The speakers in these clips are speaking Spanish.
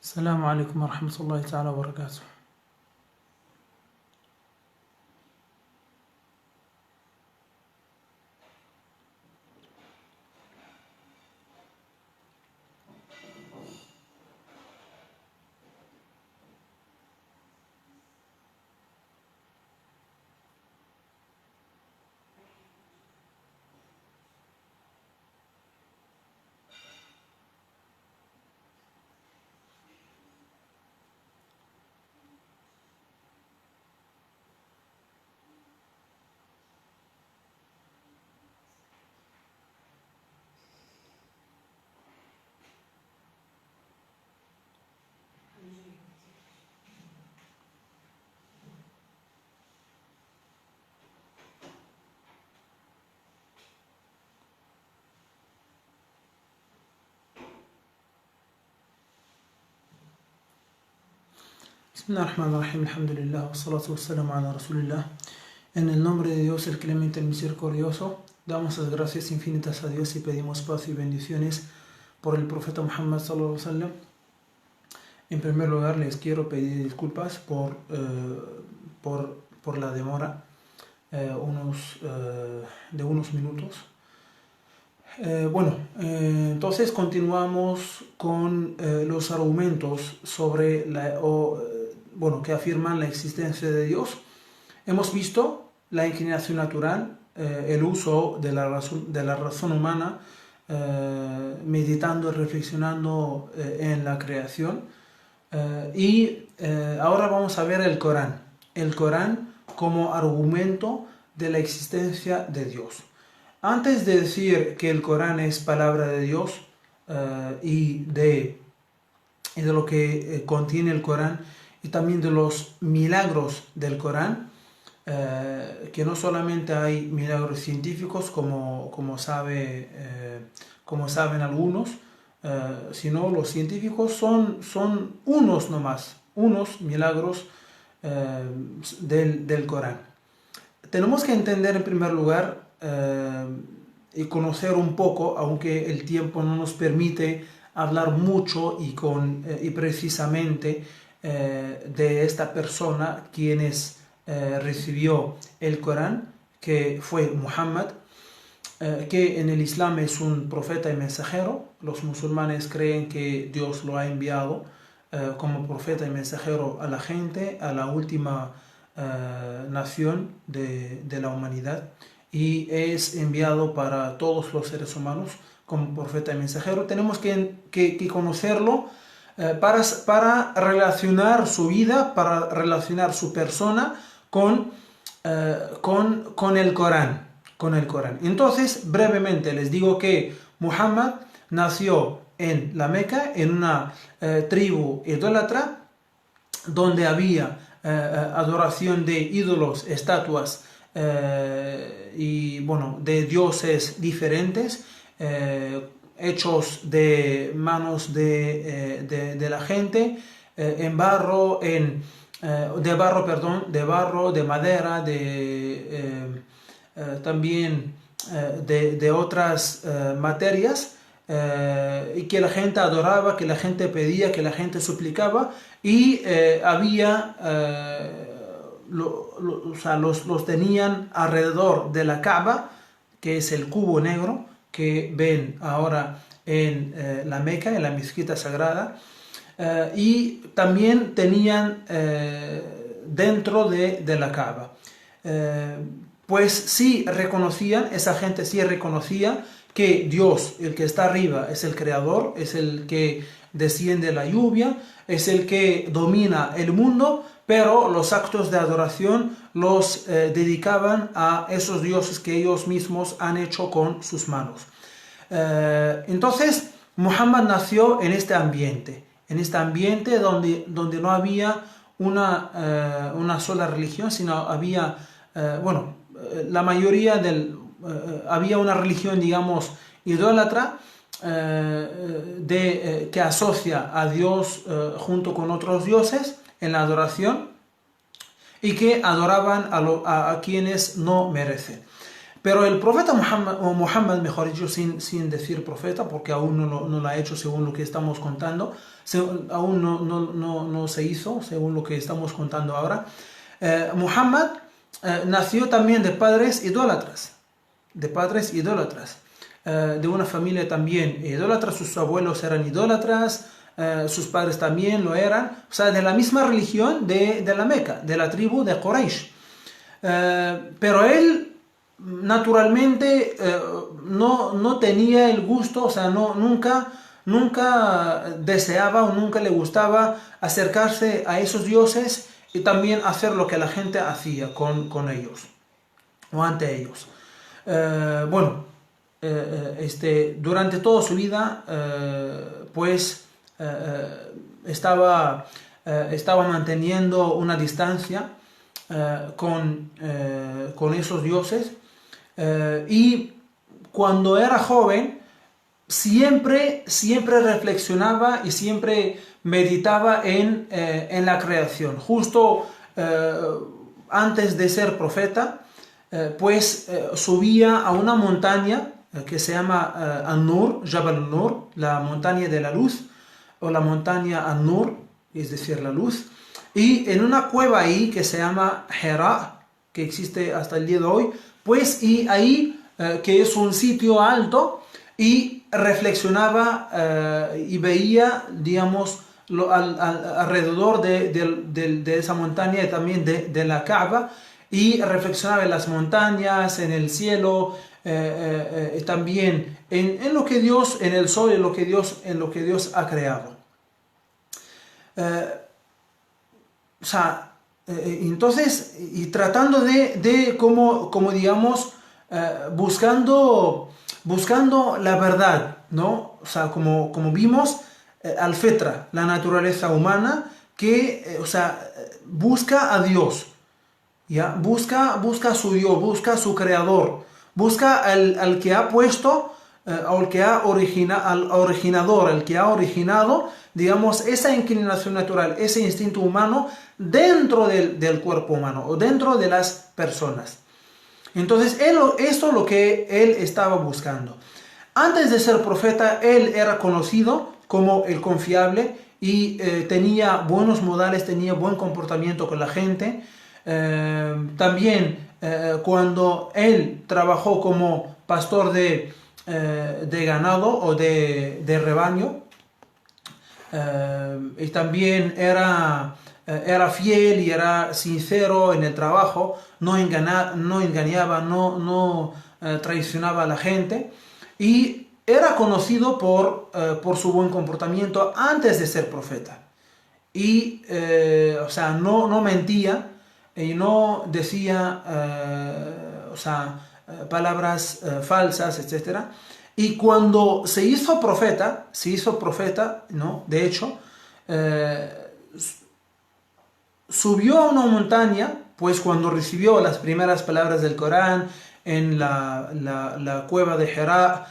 السلام عليكم ورحمة الله تعالى وبركاته. بسم الله الرحمن الرحيم. الحمد لله والصلاة والسلام على Rasulillah. En el nombre de Dios, el clemente, el misericordioso, damos las gracias infinitas a Dios y pedimos paz y bendiciones por el profeta Muhammad sallallahu alaihi wasallam. En primer lugar, les quiero pedir disculpas por la demora de unos minutos. Entonces continuamos con los argumentos sobre que afirman la existencia de Dios. Hemos visto la inclinación natural, el uso de la razón humana, meditando y reflexionando en la creación. Ahora vamos a ver el Corán como argumento de la existencia de Dios. Antes de decir que el Corán es palabra de Dios y de lo que contiene el Corán y también de los milagros del Corán, que no solamente hay milagros científicos como saben algunos, sino los científicos son unos milagros del Corán. Tenemos que entender en primer lugar y conocer un poco, aunque el tiempo no nos permite hablar mucho y precisamente de esta persona quienes recibió el Corán, que fue Muhammad, que en el Islam es un profeta y mensajero. Los musulmanes creen que Dios lo ha enviado como profeta y mensajero a la gente, a la última nación de la humanidad, y es enviado para todos los seres humanos como profeta y mensajero. Tenemos que conocerlo para relacionar su vida, para relacionar su persona con el Corán. Entonces, brevemente les digo que Muhammad nació en la Meca, en una tribu idólatra, donde había adoración de ídolos, estatuas de dioses diferentes, hechos de manos de la gente, de barro, de madera, también de otras materias, y que la gente adoraba, que la gente pedía, que la gente suplicaba, y los tenían alrededor de la Kaaba, que es el cubo negro que ven ahora en la Meca, en la mezquita sagrada, y también tenían dentro de la Kaaba. Pues sí reconocían, esa gente sí reconocía que Dios, el que está arriba, es el creador, es el que desciende la lluvia, es el que domina el mundo, pero los actos de adoración los dedicaban a esos dioses que ellos mismos han hecho con sus manos. Entonces, Muhammad nació en este ambiente donde no había una sola religión, sino había, la mayoría había una religión, digamos, idólatra, que asocia a Dios junto con otros dioses en la adoración, y que adoraban a quienes no merecen. Pero el profeta Muhammad, o Muhammad mejor dicho, sin decir profeta, porque aún no lo ha hecho según lo que estamos contando, aún no se hizo según lo que estamos contando ahora. Muhammad nació también de padres idólatras, de una familia también idólatra. Sus abuelos eran idólatras, sus padres también lo eran, o sea, de la misma religión de la Meca, de la tribu de Quraysh. Pero él naturalmente no tenía el gusto, o sea, nunca deseaba o nunca le gustaba acercarse a esos dioses y también hacer lo que la gente hacía con ellos o ante ellos. Durante toda su vida, estaba manteniendo una distancia con esos dioses, y cuando era joven siempre reflexionaba y siempre meditaba en la creación. Justo antes de ser profeta, subía a una montaña que se llama An-Nur, Jabal An-Nur, la montaña de la luz, o la montaña An-Nur, es decir, la luz, y en una cueva ahí que se llama Hira, que existe hasta el día de hoy, y ahí, que es un sitio alto, y reflexionaba y veía, digamos, alrededor de esa montaña y también de la Kaaba, y reflexionaba en las montañas, en el cielo, también en lo que Dios, en el sol, en lo que Dios ha creado. Entonces, y tratando de como digamos, buscando la verdad, ¿no? O sea, como vimos, al-fitra, la naturaleza humana, que, busca a Dios, ¿ya? Busca a su Dios, busca a su creador, busca al que ha puesto, al que ha al originador, al que ha originado, digamos, esa inclinación natural, ese instinto humano dentro del cuerpo humano o dentro de las personas. Entonces, esto es lo que él estaba buscando. Antes de ser profeta, él era conocido como el confiable y tenía buenos modales, tenía buen comportamiento con la gente. También cuando él trabajó como pastor de ganado o de rebaño, y también era fiel y era sincero en el trabajo, no engañaba, no traicionaba a la gente, y era conocido por su buen comportamiento antes de ser profeta. Y, no mentía y no decía, palabras falsas, etc. Y cuando se hizo profeta, ¿no? De hecho, subió a una montaña, pues cuando recibió las primeras palabras del Corán en la cueva de Hira,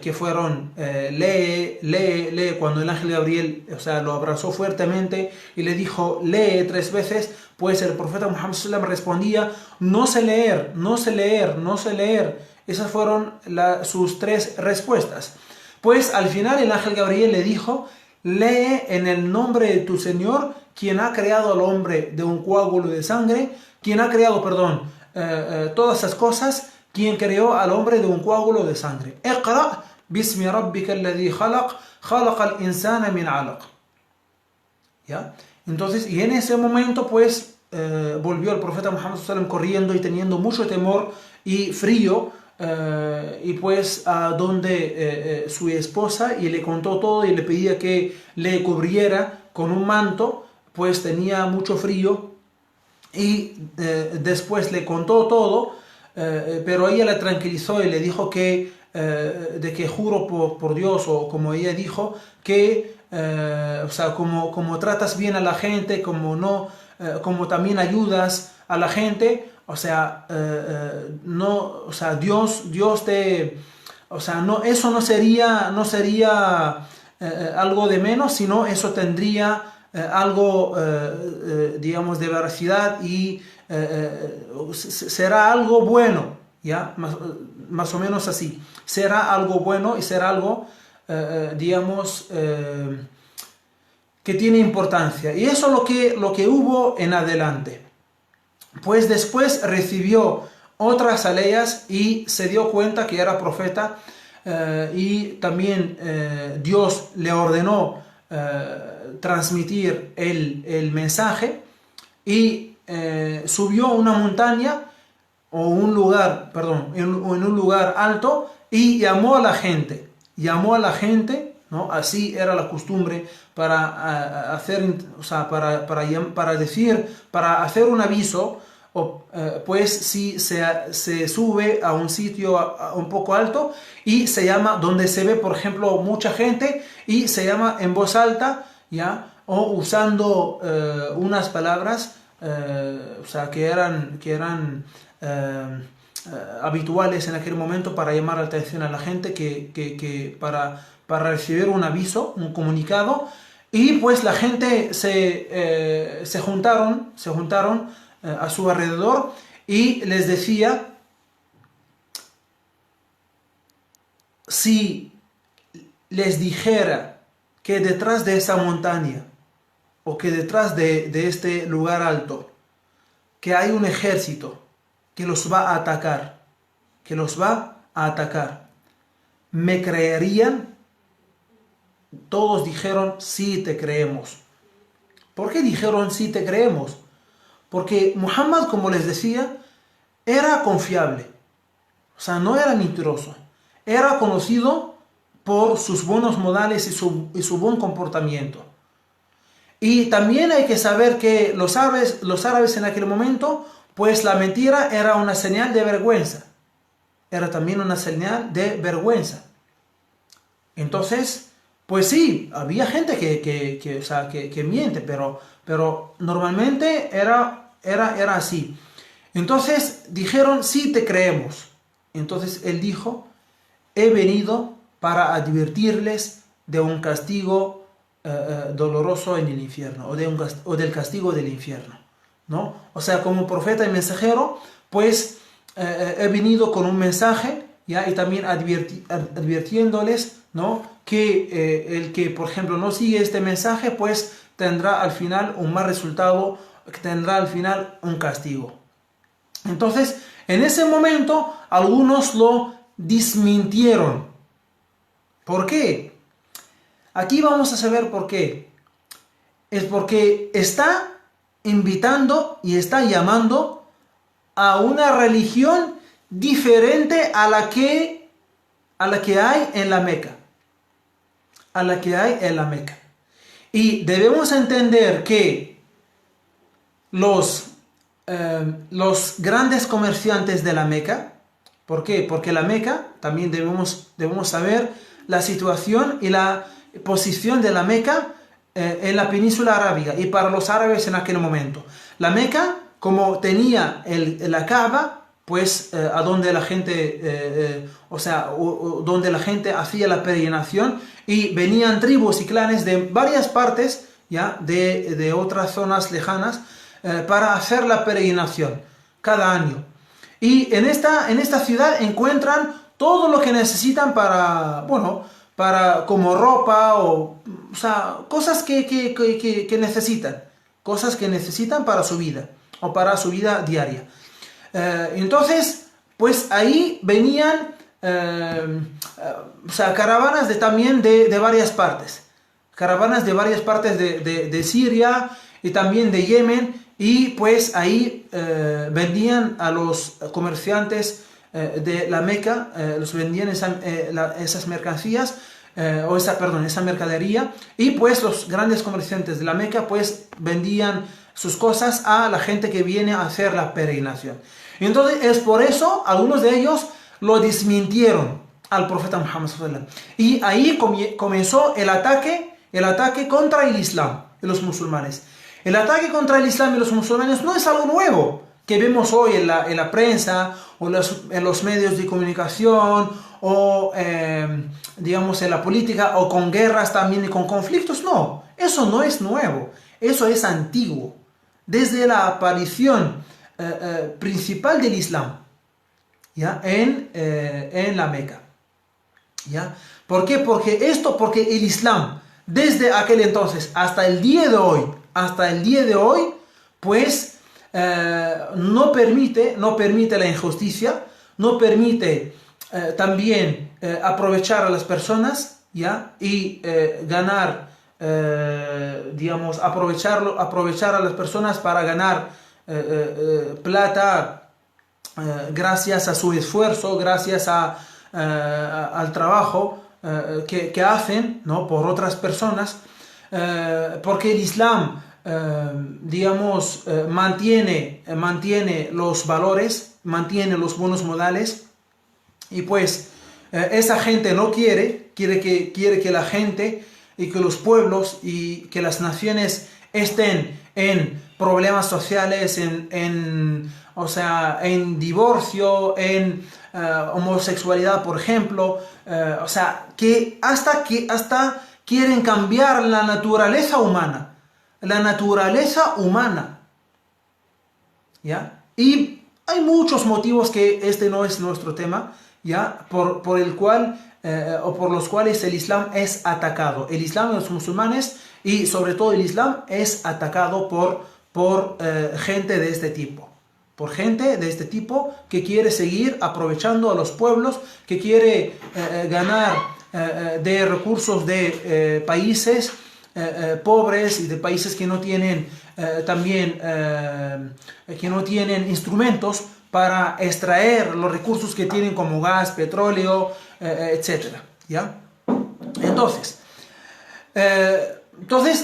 que fueron lee, cuando el ángel Gabriel, lo abrazó fuertemente y le dijo lee 3 veces, pues el profeta Muhammad sallallahu alaihi wasallam respondía no sé leer. Esas fueron sus 3 respuestas. Pues al final el ángel Gabriel le dijo lee en el nombre de tu Señor, quien ha creado al hombre de un coágulo de sangre, quien ha creado, todas esas cosas, quien creó al hombre de un coágulo de sangre. Iqra bismi rabbika alladhi khalaq, khalaqa al-insana min alaq. ¿Ya? Entonces, y en ese momento, volvió el profeta Muhammad sallallahu alaihi wasallam corriendo y teniendo mucho temor y frío, y a donde su esposa, y le contó todo y le pedía que le cubriera con un manto, pues tenía mucho frío, y después le contó todo, pero ella le tranquilizó y le dijo que juro por Dios, o como ella dijo, que como tratas bien a la gente, como también ayudas a la gente, Dios te, eso no sería algo de menos, sino eso tendría algo, digamos, de veracidad, y será algo bueno, ¿ya? Más o menos así. Será algo bueno y será algo, digamos, que tiene importancia. Y eso es lo que hubo en adelante. Pues después recibió otras aleyas y se dio cuenta que era profeta, y también Dios le ordenó transmitir el mensaje, y subió a una montaña o un lugar, perdón, en un lugar alto, y llamó a la gente, ¿no? Así era la costumbre para hacer, o sea, para decir, para hacer un aviso, pues si se sube a un sitio un poco alto y se llama, donde se ve, por ejemplo, mucha gente, y se llama en voz alta, ¿ya? O usando unas palabras, o sea, que eran habituales en aquel momento para llamar la atención a la gente, para recibir un aviso, un comunicado. Y pues la gente se juntaron a su alrededor, y les decía: si les dijera que detrás de esa montaña, o que detrás de este lugar alto, que hay un ejército que los va a atacar, ¿me creerían? Todos dijeron: sí, te creemos. ¿Por qué dijeron sí, te creemos? Porque Muhammad, como les decía, era confiable. O sea, no era mentiroso. Era conocido por sus buenos modales y su buen comportamiento. Y también hay que saber que los árabes en aquel momento, pues la mentira era una señal de vergüenza. Era también una señal de vergüenza. Entonces, pues sí, había gente que miente, pero normalmente era así. Entonces dijeron: sí, te creemos. Entonces él dijo: he venido para advertirles de un castigo doloroso en el infierno, o del castigo del infierno, ¿no? O sea, como profeta y mensajero, pues he venido con un mensaje, ¿ya? Y también advirtiéndoles, ¿no? Que el que, por ejemplo, no sigue este mensaje, pues tendrá al final un mal resultado, tendrá al final un castigo. Entonces, en ese momento, algunos lo desmintieron. ¿Por qué? Aquí vamos a saber por qué. Es porque está invitando y está llamando a una religión diferente a la que hay en la Meca. Y debemos entender que los grandes comerciantes de la Meca, ¿por qué? Porque la Meca, también debemos saber la situación y la posición de la Meca en la península arábiga y para los árabes en aquel momento. La Meca, como tenía la Kaaba, pues a donde la gente, donde la gente hacía la peregrinación, y venían tribus y clanes de varias partes, ya, de otras zonas lejanas, para hacer la peregrinación cada año. Y en esta ciudad encuentran todo lo que necesitan para como ropa, o sea, cosas que necesitan para su vida, o para su vida diaria. Entonces, pues ahí venían caravanas también de varias partes. Caravanas de varias partes de Siria y también de Yemen. Y pues ahí vendían a los comerciantes de la Meca, los vendían esas mercancías, esa mercadería. Y pues los grandes comerciantes de la Meca pues vendían sus cosas a la gente que viene a hacer la peregrinación. Entonces es por eso algunos de ellos lo desmintieron al profeta Muhammad sallallahu alaihi wasallam. Y ahí comenzó el ataque contra el Islam y los musulmanes. El ataque contra el Islam y los musulmanes no es algo nuevo que vemos hoy en la prensa, o en los medios de comunicación, o digamos en la política, o con guerras también y con conflictos. No, eso no es nuevo, eso es antiguo. Desde la aparición principal del Islam, ¿ya? En la Meca. ¿Ya? ¿Por qué? Porque el Islam, desde aquel entonces hasta el día de hoy, pues no permite la injusticia, no permite también aprovechar a las personas, ¿ya? Y ganar, digamos, aprovechar a las personas para ganar plata gracias a su esfuerzo, gracias al trabajo que hacen, ¿no? Por otras personas, porque el Islam, digamos, mantiene los valores, mantiene los buenos modales, y pues esa gente no quiere que la gente y que los pueblos y que las naciones estén en problemas sociales, o sea, en divorcio, en homosexualidad, por ejemplo, o sea, que hasta quieren cambiar la naturaleza humana, ¿ya? Y hay muchos motivos que este no es nuestro tema, ¿ya? Por el cual o por los cuales el Islam es atacado. El Islam y los musulmanes, y sobre todo el Islam, es atacado por gente de este tipo. Por gente de este tipo que quiere seguir aprovechando a los pueblos, que quiere ganar de recursos de países pobres y de países que no tienen que no tienen instrumentos para extraer los recursos que tienen como gas, petróleo, etc. ¿Ya? Entonces,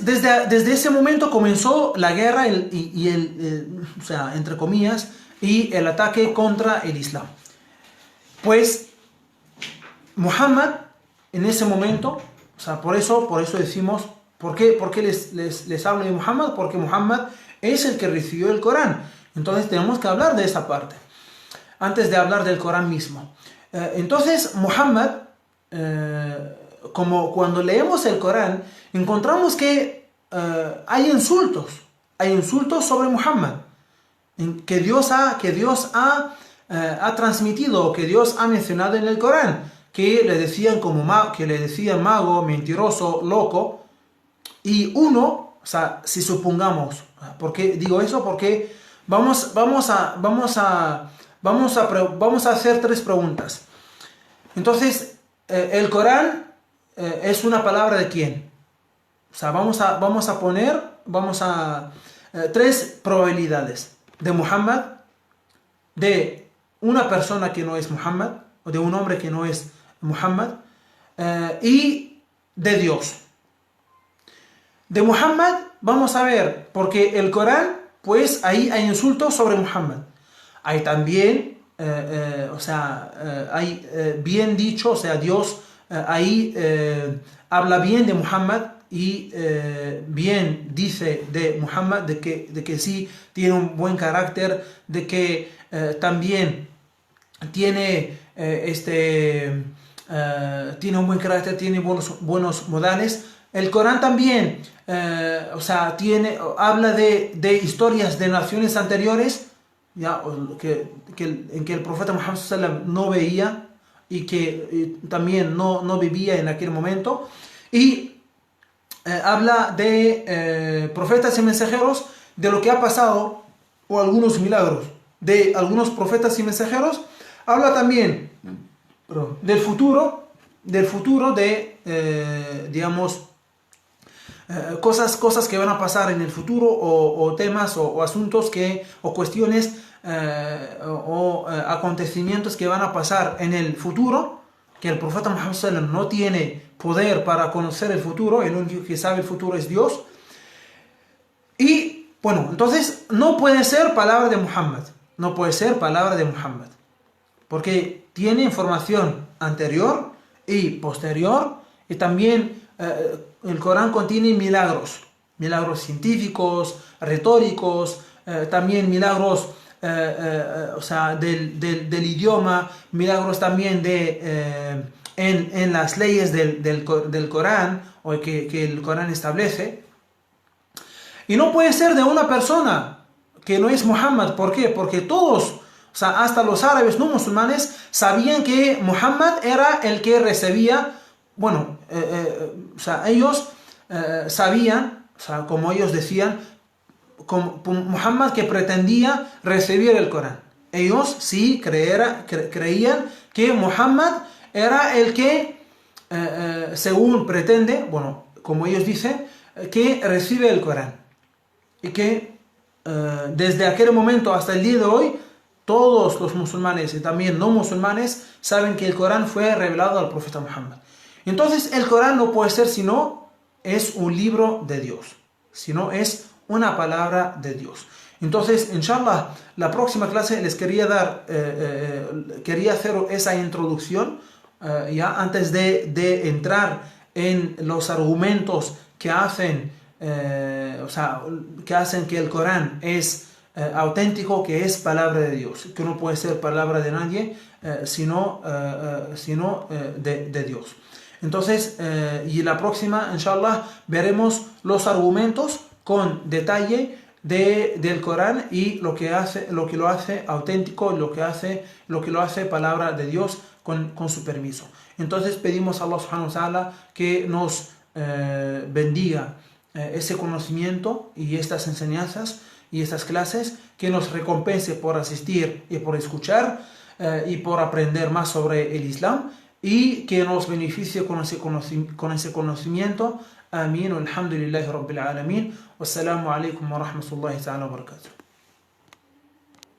desde ese momento comenzó la guerra o sea, entre comillas, y el ataque contra el Islam. Pues Muhammad, en ese momento, o sea, por eso decimos, ¿por qué les hablo de Muhammad? Porque Muhammad es el que recibió el Corán. Entonces tenemos que hablar de esa parte, antes de hablar del Corán mismo. Entonces Muhammad, como cuando leemos el Corán, encontramos que hay insultos sobre Muhammad, que Dios ha transmitido, que Dios ha mencionado en el Corán, que le decían mago, mentiroso, loco. Y uno, o sea, si supongamos, ¿por qué digo eso? Porque vamos a hacer tres preguntas. Entonces, el Corán es una palabra de quién. O sea, vamos a poner tres probabilidades: de Muhammad, de una persona que no es Muhammad, o de un hombre que no es Muhammad, y de Dios. De Muhammad vamos a ver, porque el Corán, pues ahí hay insultos sobre Muhammad. Hay también, hay bien dicho, o sea, Dios ahí habla bien de Muhammad y bien dice de Muhammad, de que sí tiene un buen carácter, de que también tiene tiene un buen carácter, tiene buenos modales. El Corán también, habla de historias de naciones anteriores, ya, en que el profeta Muhammad sallallahu alaihi wasallam no veía y que también no vivía en aquel momento. Y habla de profetas y mensajeros, de lo que ha pasado, o algunos milagros de algunos profetas y mensajeros. Habla también del futuro, digamos, cosas que van a pasar en el futuro, o temas o asuntos o cuestiones acontecimientos que van a pasar en el futuro, que el profeta Muhammad sallallahu alaihi wasallam no tiene poder para conocer el futuro. El único que sabe el futuro es Dios. Y bueno, entonces no puede ser palabra de Muhammad, porque tiene información anterior y posterior, y también el Corán contiene milagros científicos, retóricos, también milagros del idioma, milagros también en las leyes del Corán, o que el Corán establece. Y no puede ser de una persona que no es Muhammad. ¿Por qué? Porque todos, o sea, hasta los árabes no musulmanes sabían que Muhammad era el que recibía, bueno, o sea, ellos sabían, o sea, como ellos decían, como Muhammad que pretendía recibir el Corán. Ellos sí creían que Muhammad era el que, según pretende, bueno, como ellos dicen, que recibe el Corán. Y que desde aquel momento hasta el día de hoy, todos los musulmanes y también no musulmanes saben que el Corán fue revelado al profeta Muhammad. Entonces el Corán no puede ser sino es un libro de Dios, sino es una palabra de Dios. Entonces, inshallah, la próxima clase les quería hacer esa introducción ya antes de entrar en los argumentos que hacen, que hacen que el Corán es auténtico, que es palabra de Dios, que no puede ser palabra de nadie, sino de Dios. Entonces, y la próxima, inshallah, veremos los argumentos con detalle del Corán y lo que lo hace auténtico, lo que lo hace palabra de Dios con su permiso. Entonces pedimos a Allah subhanahu wa ta'ala que nos bendiga ese conocimiento y estas enseñanzas y estas clases, que nos recompense por asistir y por escuchar y por aprender más sobre el Islam, y que nos beneficie con ese conocimiento. Amén. Alhamdulillahi Rabbil Alamin. Wassalamu alaikum wa rahmatullahi ta'ala wa barakatuh.